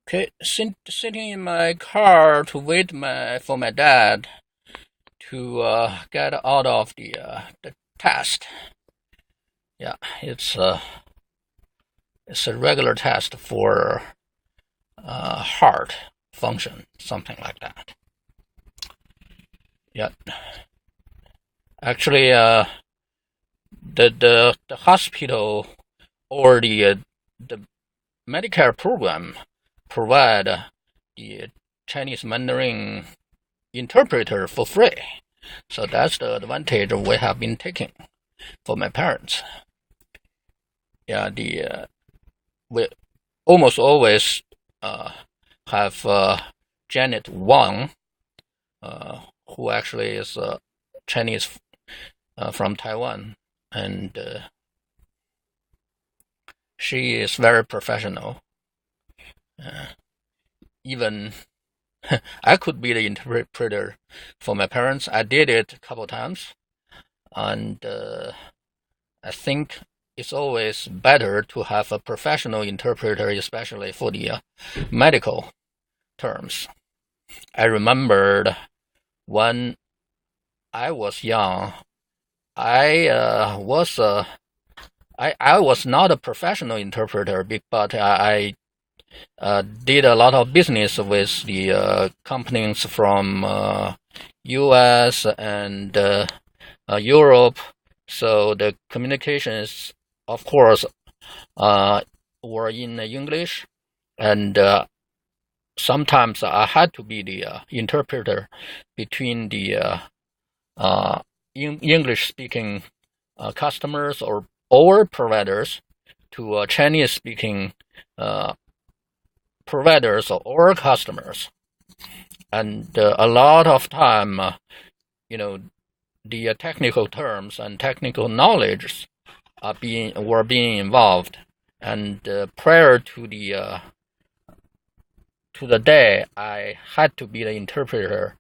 Okay, sitting in my car to wait for my dad to get out of the test. Yeah, it's a regular test for heart function, something like that. Yeah, actually, the hospital or the Medicare program provide the Chinese Mandarin interpreter for free. So that's the advantage we have been taking for my parents. Yeah, we almost always have Janet Wang, who actually is Chinese from Taiwan, and she is very professional. Even I could be the interpreter for my parents. I did it a couple times, and I think it's always better to have a professional interpreter, especially for the medical terms. I remembered when I was young, I was not a professional interpreter, but I did a lot of business with the companies from U.S. and Europe. So the communications, of course, were in English, and sometimes I had to be the interpreter between the English-speaking customers or providers to Chinese-speaking providers or customers. And a lot of time, the technical terms and technical knowledge were being involved. And prior to the day I had to be the interpreter,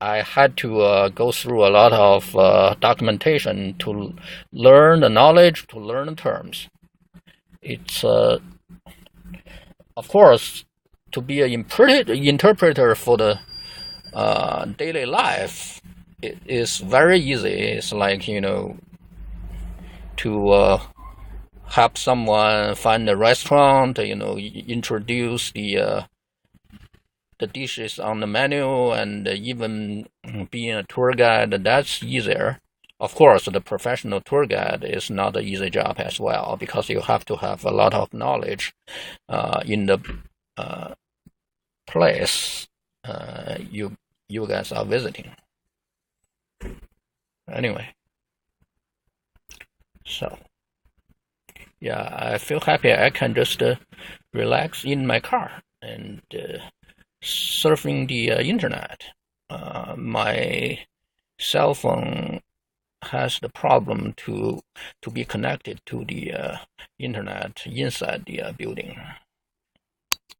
I had to go through a lot of documentation to learn the knowledge, to learn the terms. It's of course, to be an interpreter for the daily life, it is very easy. It's like, to help someone find a restaurant, introduce the dishes on the menu, and even being a tour guide, that's easier. Of course, the professional tour guide is not an easy job as well, because you have to have a lot of knowledge in the place you guys are visiting. Anyway, so yeah, I feel happy I can just relax in my car and surfing the internet. My cell phone has the problem to be connected to the internet inside the building.